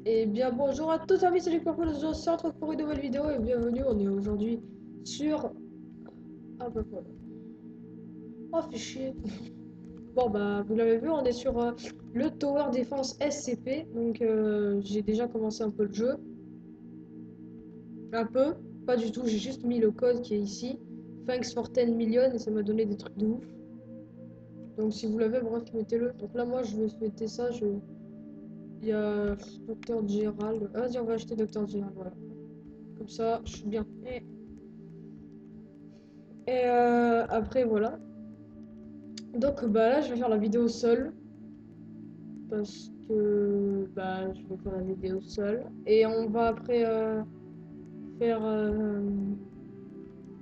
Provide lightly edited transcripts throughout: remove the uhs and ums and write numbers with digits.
Et bien bonjour à tous amis, c'est les Purple de Centre pour une nouvelle vidéo et bienvenue, on est aujourd'hui sur... Ah bah voilà. Oh fait chier. Bon bah vous l'avez vu, on est sur le Tower Defense SCP, donc j'ai déjà commencé un peu le jeu. Un peu, pas du tout, j'ai juste mis le code qui est ici. Thanks for 10 millions et ça m'a donné des trucs de ouf. Donc si vous l'avez, bref, mettez-le. Donc là moi je vais fêter ça, il y a Dr Gerald. Ah, vas-y on va acheter Dr Gerald, voilà. Comme ça, je suis bien. Et après, voilà. Donc, bah là, je vais faire la vidéo seule. Parce que, bah, je vais faire la vidéo seule. Et on va après faire.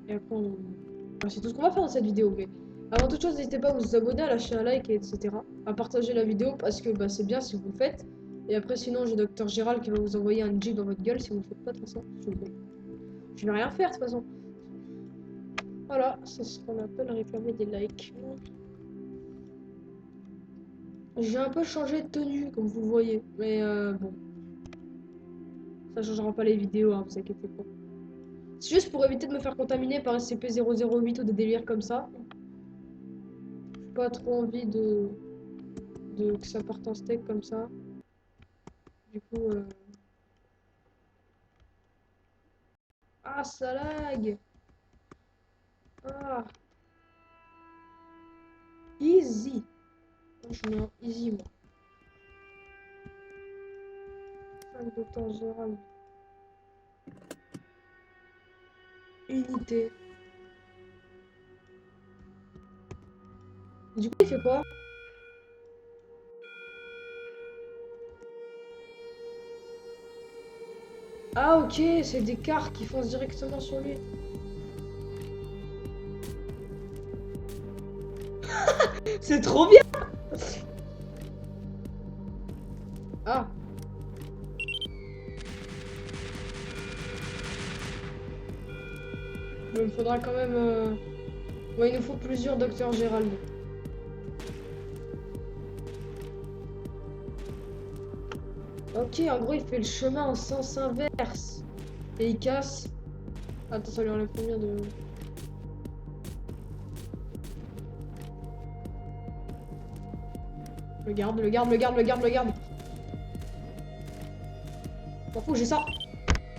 Et après, enfin, c'est tout ce qu'on va faire dans cette vidéo. Mais avant toute chose, n'hésitez pas à vous abonner, à lâcher un like, etc. À partager la vidéo parce que bah, c'est bien si vous le faites. Et après, sinon, j'ai Dr Gérald qui va vous envoyer un jeep dans votre gueule si vous le faites pas de toute façon. Je vais rien faire de toute façon. Voilà, c'est ce qu'on appelle réclamer des likes. J'ai un peu changé de tenue, comme vous le voyez, mais bon, ça changera pas les vidéos, hein, vous inquiétez pas. C'est juste pour éviter de me faire contaminer par SCP-008 ou des délires comme ça. J'ai pas trop envie que ça parte en steak comme ça. Du coup, ah, ça lag! Ah, easy! Moi, je mets en easy, moi. 5 de temps général. Unité. Du coup, il fait quoi? Ah, ok, c'est des cartes qui foncent directement sur lui. C'est trop bien! Ah, mais il me faudra quand même. Ouais, il nous faut plusieurs docteurs Gérald. Ok, en gros, il fait le chemin en sens inverse. Et il casse. Attends, ça lui enlève combien de... Le garde, le garde, le garde, le garde, le garde. M'en fous, j'ai ça.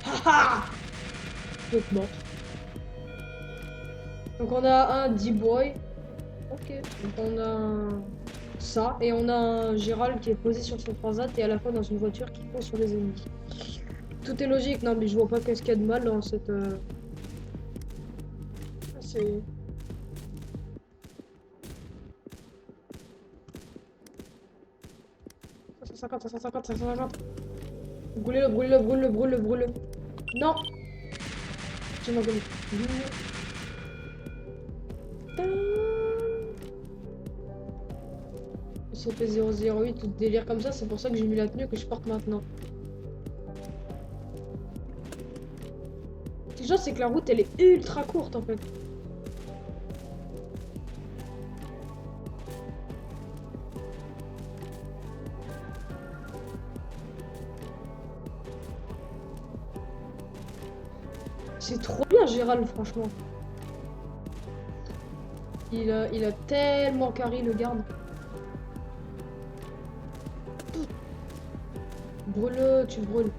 Haha. Donc mort. Donc on a un D-Boy. Ok. Donc on a ça. Et on a un Gérald qui est posé sur son transat et à la fois dans une voiture qui fonce sur les ennemis. Tout est logique, non mais je vois pas qu'est-ce qu'il y a de mal dans cette... C'est... 550, 550, 550. Brûlez-le, brûlez-le, brûlez-le, brûlez-le, brûlez-le. Non. J'ai ma gomme. SCP-008 ou délire comme ça, c'est pour ça que j'ai mis la tenue que je porte maintenant. Ce qui c'est que la route elle est ultra courte en fait. C'est trop bien Gérald franchement. Il a tellement carré le garde. Brûle-le, tu brûles.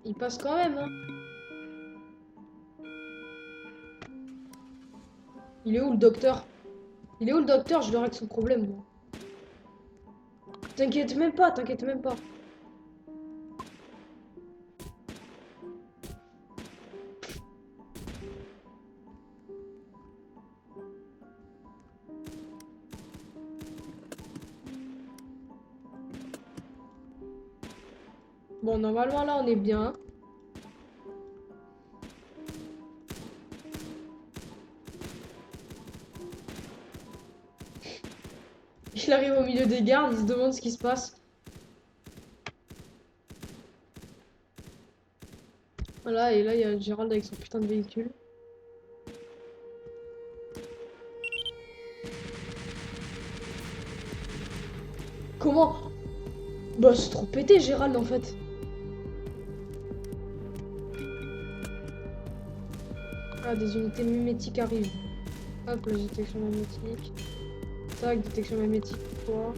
Il passe quand même hein. Il est où le docteur? Il est où le docteur? Je leur règle son problème moi. T'inquiète même pas, t'inquiète même pas. Bon normalement là on est bien. Il arrive au milieu des gardes, il se demande ce qui se passe. Voilà, et là il y a Gérald avec son putain de véhicule. Comment? Bah c'est trop pété Gérald en fait. Ah, des unités mimétiques arrivent. Hop, la détection mimétique. Tac, détection mimétique pour toi.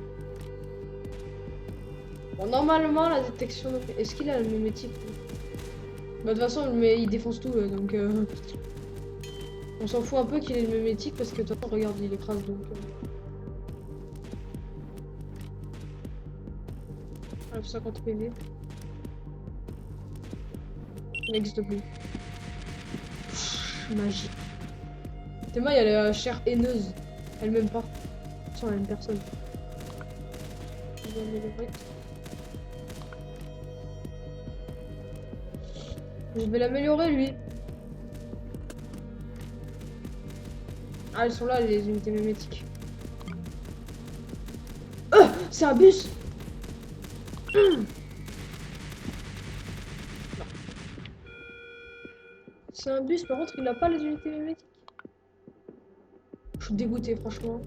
Bon, normalement, la détection... Est-ce qu'il a le mimétique? Bah, de toute façon, il défonce tout, donc... On s'en fout un peu qu'il ait le mimétique, parce que de toute façon, regarde, il écrase, donc... Ah, 50 PV. Next de bleu. Magie. Théma, il y a la chair haineuse. Elle m'aime pas. Sans la même personne. Je vais l'améliorer, lui. Ah, elles sont là, les unités mimétiques. C'est un bus. C'est un bus, par contre, il a pas les unités mimétiques. Je suis dégoûté, franchement.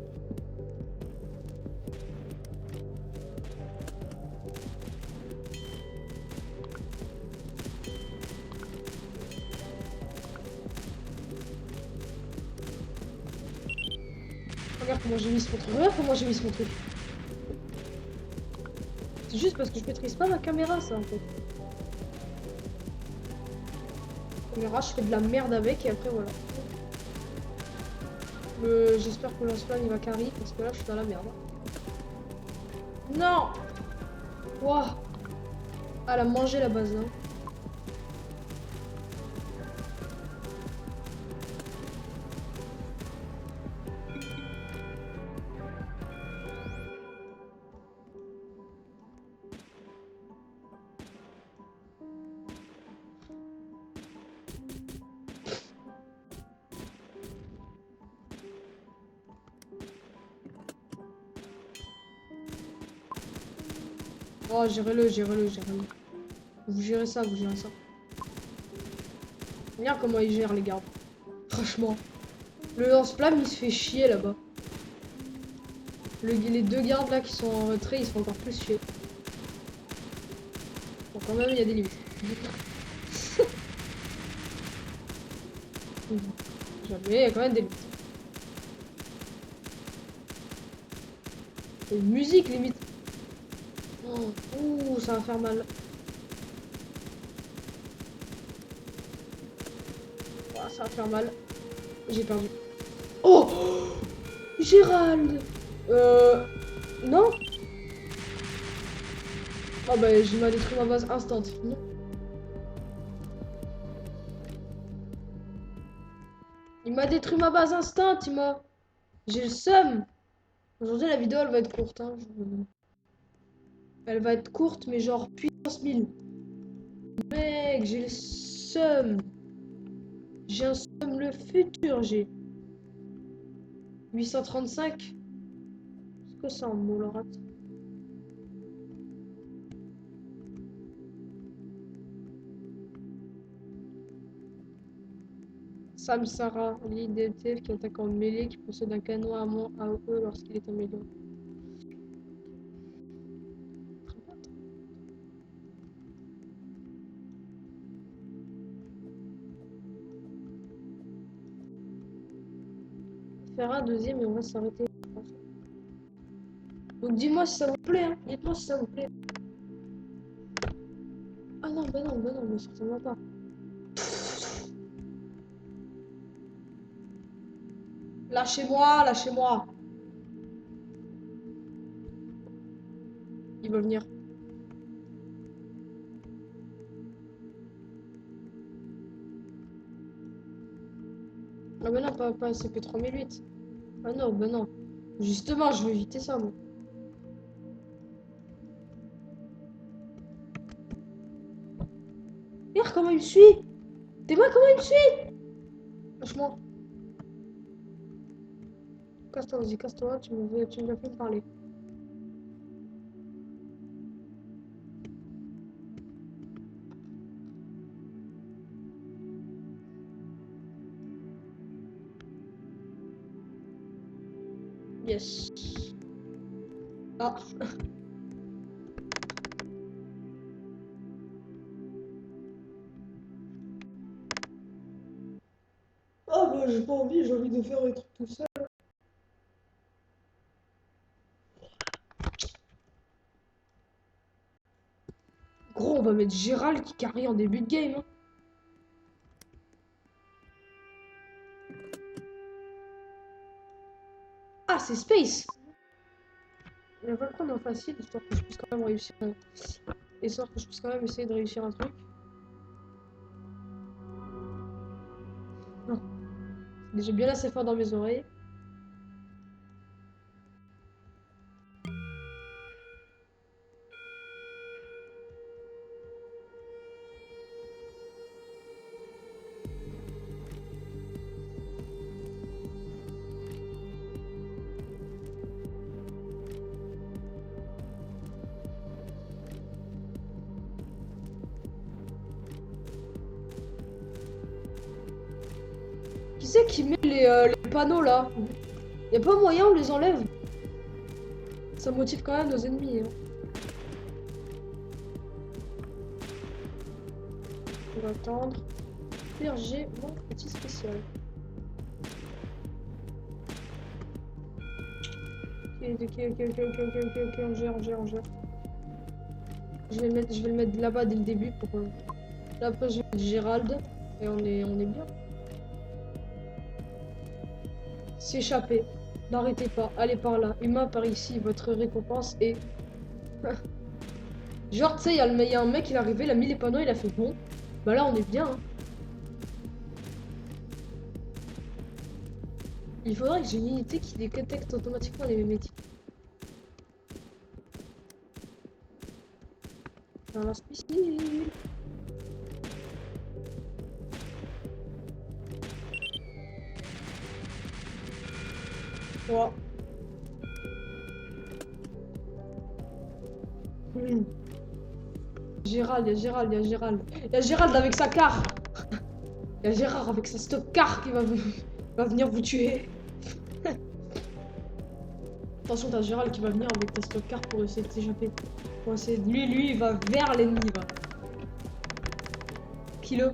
Regarde comment j'ai mis ce truc. Regarde comment j'ai mis ce truc. C'est juste parce que je maîtrise pas ma caméra, ça, en fait. Caméra, je fais de la merde avec et après, voilà. J'espère que lance-flamme, il va carry, parce que là, je suis dans la merde. Non. Wouah. Ah, elle a mangé la base, là. Oh, gérez-le, gérez-le, gérez-le. Vous gérez ça, vous gérez ça. Regarde comment ils gèrent, les gardes. Franchement. Le lance-flamme, il se fait chier, là-bas. Les deux gardes, là, qui sont en retrait, ils se font encore plus chier. Bon, quand même, il y a des limites. Jamais, il y a quand même des limites. Et musique, limite. Oh, ouh, ça va faire mal. Oh, ça va faire mal. J'ai perdu. Oh, Gérald. Non. Oh bah, il m'a détruit ma base instant. Non. Il m'a détruit ma base instant, il m'a... J'ai le seum. Aujourd'hui, la vidéo, elle va être courte. Hein. Elle va être courte, mais genre puissance 1000. Mec, j'ai le seum. J'ai un seum le futur, j'ai. 835. Est-ce que c'est en Molorat? Samsara, l'IDTF qui attaque en mêlée, qui possède un canon à AOE lorsqu'il est amélioré. Faire un deuxième et on va s'arrêter. Donc dis-moi si ça vous plaît, hein. Dites-moi si ça vous plaît. Ah non, bah non, mais certainement pas. Lâchez-moi, lâchez-moi. Il va venir. Ah bah non, pas CP3008. Ah non, bah non. Justement, je veux éviter ça, moi. Regarde comment il me suit. T'es moi comment il me suit. Franchement. Casse-toi, vas-y, casse-toi, tu me viens plus me parler. Yes. Ah. j'ai pas envie, j'ai envie de faire les trucs tout seul. Gros, on va mettre Gérald qui carry en début de game. Hein. Ah, c'est Space. On va le prendre en facile, histoire que je puisse quand même réussir. Histoire que je puisse quand même essayer de réussir un truc. Non. C'est déjà bien assez fort dans mes oreilles. Qui c'est qui met les panneaux là? Y a pas moyen on les enlève? Ça motive quand même nos ennemis. Hein. On va attendre. J'ai mon petit spécial. Ok, on gère. Je vais le mettre là-bas dès le début pour. Là après je vais mettre Gérald et on est bien. S'échapper. N'arrêtez pas, allez par là. Humain par ici, votre récompense est. Genre, tu sais, il y a un mec, il est arrivé, il a mis les panneaux, il a fait bon. Bah là, on est bien. Hein. Il faudrait que j'ai une unité qui détecte automatiquement les mémétiques. Dans la spéciale. Wow. Gérald, il y a Gérald avec sa car. Il y a Gérard avec sa stock car qui va venir vous tuer. Attention, t'as Gérald qui va venir avec ta stock car pour essayer de s'échapper. Lui, il va vers l'ennemi, va. Kilo.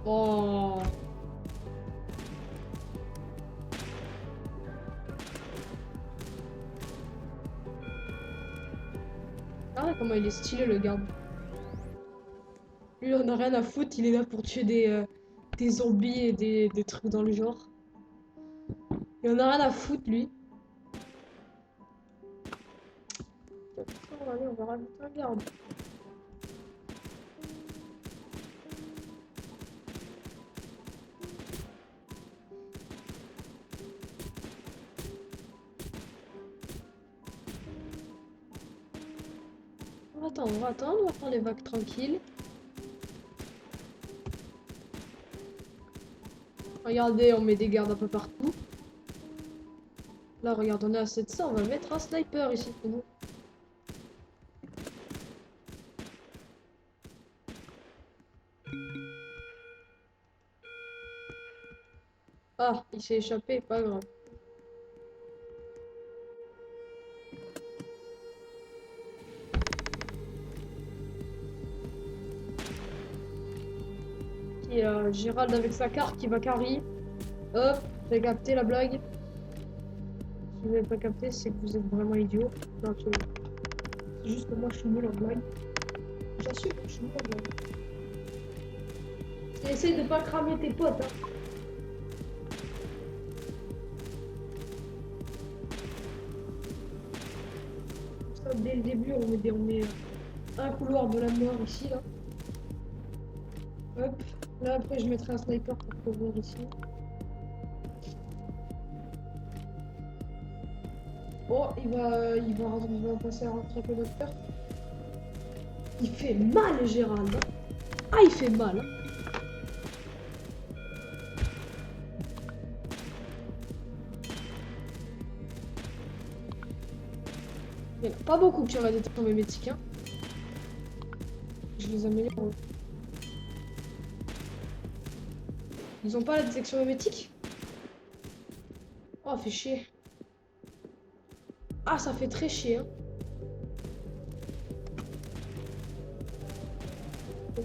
Oh. Ah, comment il est stylé le garde. Lui, on a rien à foutre, il est là pour tuer des zombies et des trucs dans le genre. Il en a rien à foutre, lui. Allez, on va rajouter un garde. On va attendre les vagues tranquilles. Regardez, on met des gardes un peu partout. Là, regarde, on est à 700, on va mettre un sniper ici pour nous. Ah, il s'est échappé, pas grave. Il y a Gérald avec sa carte qui va carry. Hop, j'ai capté la blague. Si vous n'avez pas capté, c'est que vous êtes vraiment idiot. C'est juste que moi je suis nul en blague. J'assume que je suis nul en blague. Et essaye de pas cramer tes potes. Hein. Ça, dès le début, on met un couloir de la mort ici là. Hop. Là après je mettrai un sniper pour couvrir ici. Oh, il va passer à très peu d'autres pertes. Il fait mal, Gérald. Ah, il fait mal. Hein. Il n'y en a pas beaucoup qui ont la détection mémétique. Hein. Je les améliore. Ils ont pas la détection mémétique? Oh, fait chier. Ah, ça fait très chier. Hein.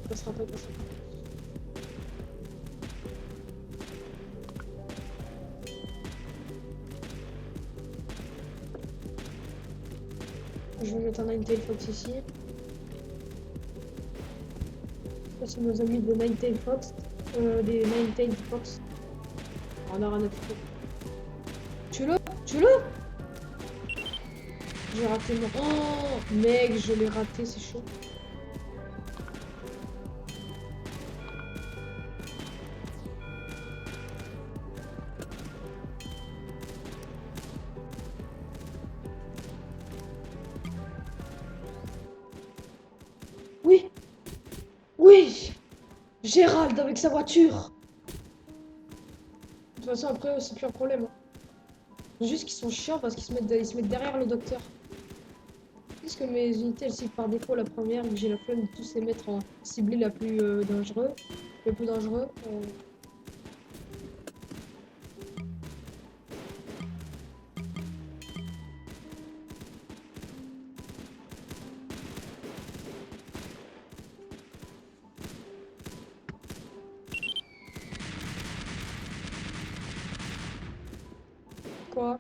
Passera pas. Je vais mettre un Ninetale Fox ici. Ça, c'est nos amis de Ninetale Fox. Des Ninetale Fox. On a rien à foutre. Tue-le! Tue-le! J'ai raté mon... Oh! Mec, je l'ai raté, c'est chaud. Oui! Oui! Gérald avec sa voiture! De toute façon, après, c'est plus un problème. Hein. C'est juste qu'ils sont chiants parce qu'ils se mettent derrière le docteur. Puisque mes unités elles ciblent par défaut la première, et que j'ai la flemme de tous les mettre en ciblé la plus dangereux. Le plus dangereux. Quoi?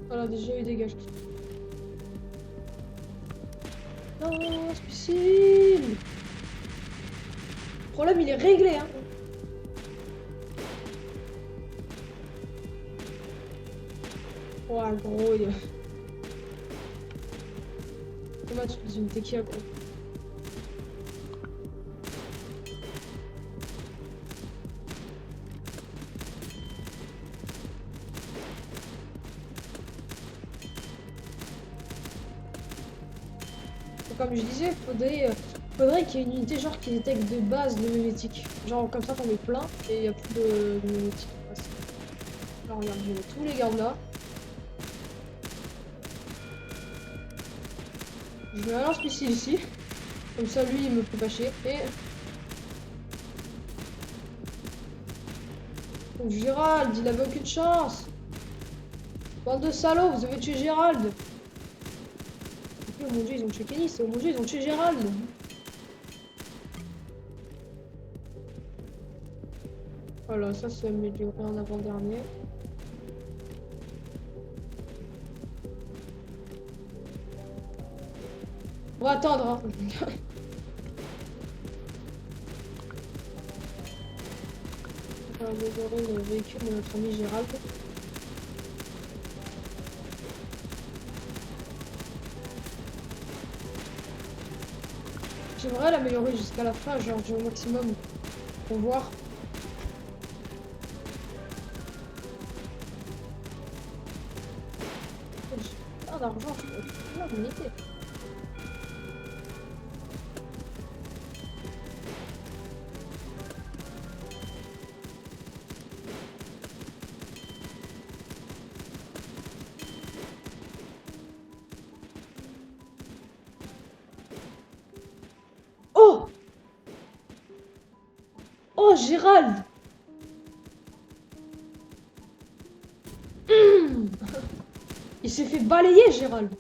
Voilà, déjà il dégage. Non, c'est possible. Le problème il est réglé hein. Oh gros il... Comment tu fais une tequila quoi. Comme je disais, faudrait qu'il y ait une unité genre qui détecte de base le mimétique. Genre comme ça t'en mets plein et il n'y a plus de mimétique. Là regarde, je mets tous les gardes là. Je mets un lance-missile ici. Comme ça lui il me fait pas chier. Et... Donc, Gérald, il avait aucune chance. Bande de salauds, vous avez tué Gérald. Oh mon dieu, ils ont tué Kenny, oh mon dieu, ils ont tué Gérald. Voilà, ça c'est amélioré en avant-dernier. On va attendre, hein. On va améliorer le véhicule de notre ami Gérald. J'aimerais l'améliorer jusqu'à la fin, genre au maximum, pour voir. J'ai plein d'argent, je peux plein d'unités. Oh! Oh, Gérald! Il s'est fait balayer, Gérald.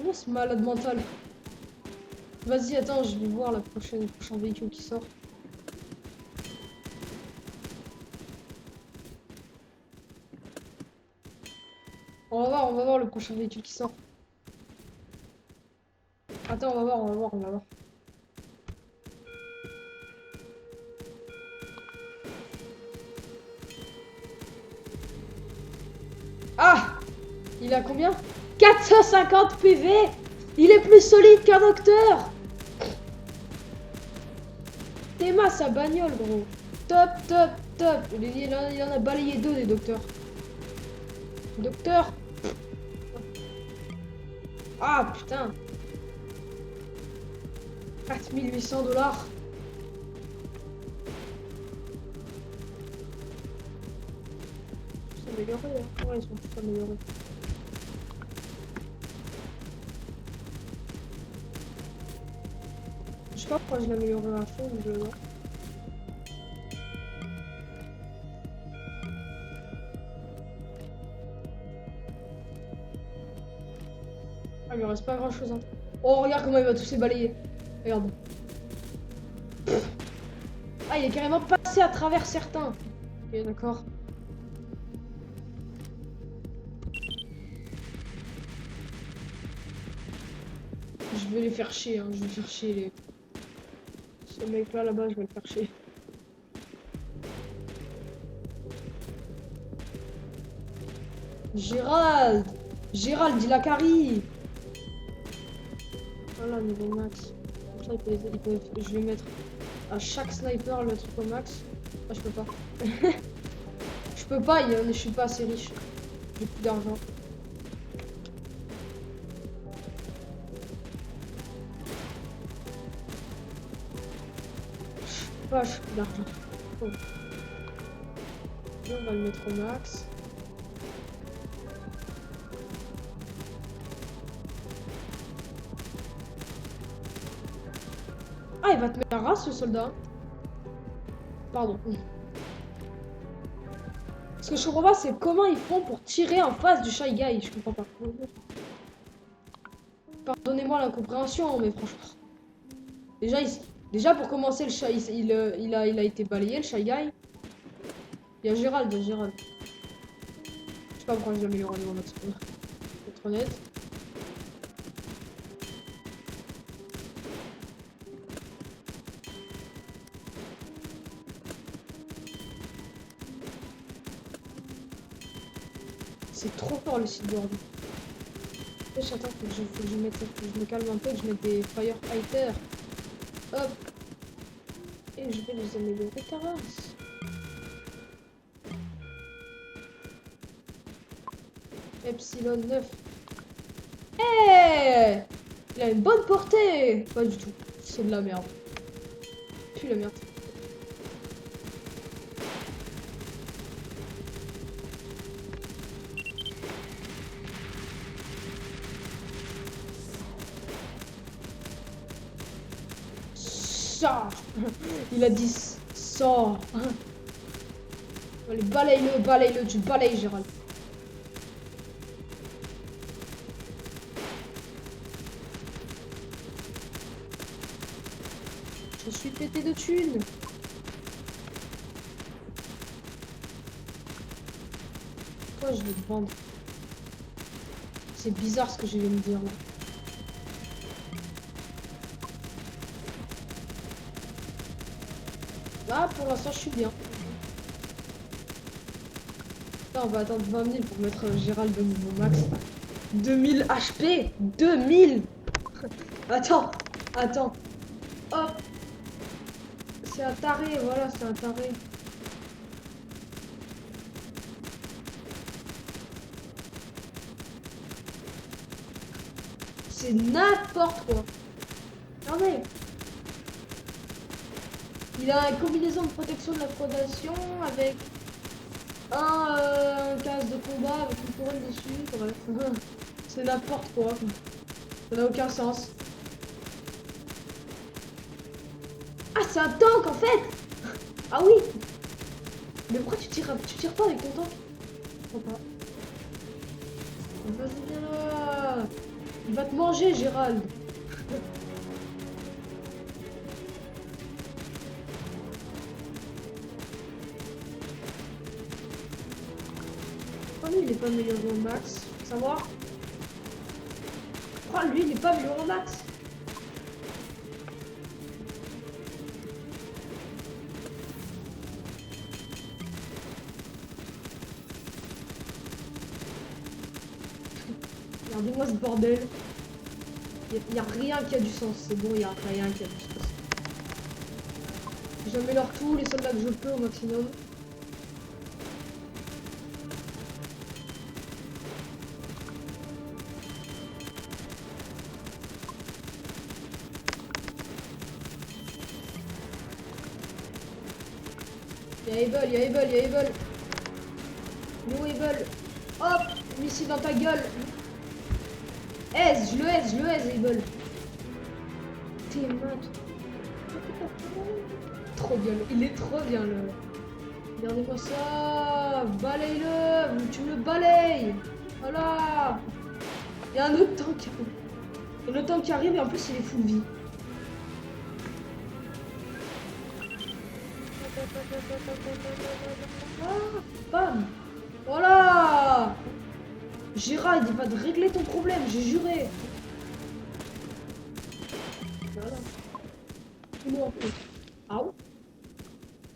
Oh, ce malade mental. Vas-y, attends, je vais voir le prochain véhicule qui sort. On va voir le prochain véhicule qui sort. Attends, on va voir. Ah! Il a combien? 450 PV! Il est plus solide qu'un docteur! Théma sa bagnole, gros. Top. Il en a balayé 2 des docteurs. Docteur! Ah, putain! 4800 $. Améliorés, hein. Ouais, ils sont tous améliorés. pas pourquoi je l'améliorerai à fond, je vois. Ah, il lui reste pas grand chose. Hein. Oh, regarde comment il va tous les balayer. Regarde. Ah, il est carrément passé à travers certains. Ok, d'accord. Je vais les faire chier, hein. Je vais faire chier les... Ce mec là-bas, je vais le faire chier. Gérald! Gérald, il a carry! Voilà, niveau max. Comme ça, je vais mettre à chaque sniper le truc au max. Ah, je peux pas. Je peux pas, je suis pas assez riche. J'ai plus d'argent. J'ai plus d'argent. Oh. On va le mettre au max. Ah, il va te mettre la race, ce soldat. Pardon. Ce que je comprends pas, c'est comment ils font pour tirer en face du Shy Guy. Je comprends pas. Pardonnez-moi l'incompréhension, mais franchement. Déjà pour commencer, le chat, il a été balayé, le Shy Guy. Il y a Gérald, Je sais pas pourquoi je l'ai amélioré au max. Pour être honnête. C'est trop fort le sideboard. Attends, faut que je me calme un peu, que je mette des firefighter. Hop. Et je vais les améliorer ta race. Epsilon 9. Eh, il a une bonne portée. Pas du tout. C'est de la merde. Puis la merde. Ça. Il a dit ça. Allez, balaye-le, tu balayes Gérald. Je suis pété de thunes. Toi, je vais te vendre. C'est bizarre ce que je viens de dire là. Ah, pour l'instant, je suis bien. Là, on va attendre 20 000 pour mettre Gérald de niveau max. 2000 HP 2000. Attends. Hop. C'est un taré, voilà, c'est un taré. C'est n'importe quoi. Regardez. Il a une combinaison de protection de la prédation avec un casque de combat avec une couronne dessus. Bref. C'est n'importe quoi. Ça n'a aucun sens. Ah, c'est un tank en fait. Ah oui. Mais pourquoi tu tires pas avec ton tank? Je comprends pas. Vas-y, viens là. Il va te manger, Gérald. Pourquoi lui il est pas amélioré au max? Faut savoir. Pourquoi lui il est pas amélioré au max? Regardez-moi ce bordel. Il y a rien qui a du sens. C'est bon, il y a rien qui a du sens. J'améliore tous les soldats que je peux au maximum. Il y a Able. No Able. Hop, missile dans ta gueule. Je le aise, Able. T'es mort. Trop bien, il est trop bien le. Regardez-moi ça, balaye-le, tu me le balayes. Voilà. Il y a un autre tank qui arrive. Il y a un autre tank qui arrive et en plus il est full vie. Ah, bam. Voilà. Gérard, il va te régler ton problème, j'ai juré. Voilà. Fous-moi un peu. Ah ouais.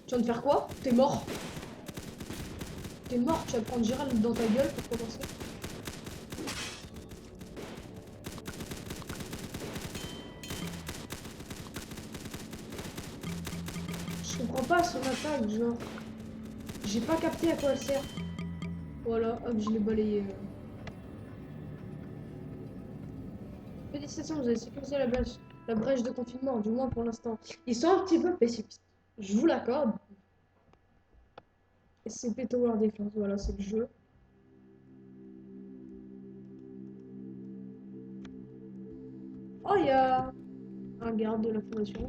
Tu viens de faire quoi? T'es mort. T'es mort, tu vas prendre Gérald dans ta gueule pour commencer. Je comprends pas son attaque, genre. J'ai pas capté à quoi elle sert. Voilà, hop, je l'ai balayé. Félicitations, vous avez sécurisé la brèche de confinement, du moins pour l'instant. Ils sont un petit peu pessimistes. Je vous l'accorde. SCP Tower Defense, voilà, c'est le jeu. Oh, il y a un garde de la formation.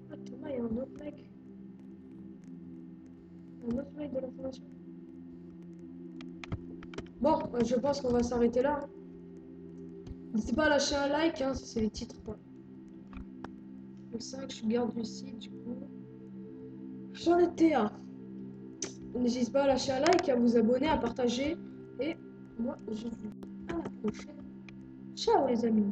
Ah, Thomas, il y a un autre mec. Un autre mec de la formation. Bon, je pense qu'on va s'arrêter là. Hein. N'hésitez pas à lâcher un like, hein, ça c'est les titres. Quoi. Le 5, je garde du site, du coup. J'en étais à. N'hésitez pas à lâcher un like, à vous abonner, à partager. Et moi, je vous dis à la prochaine. Ciao les amis.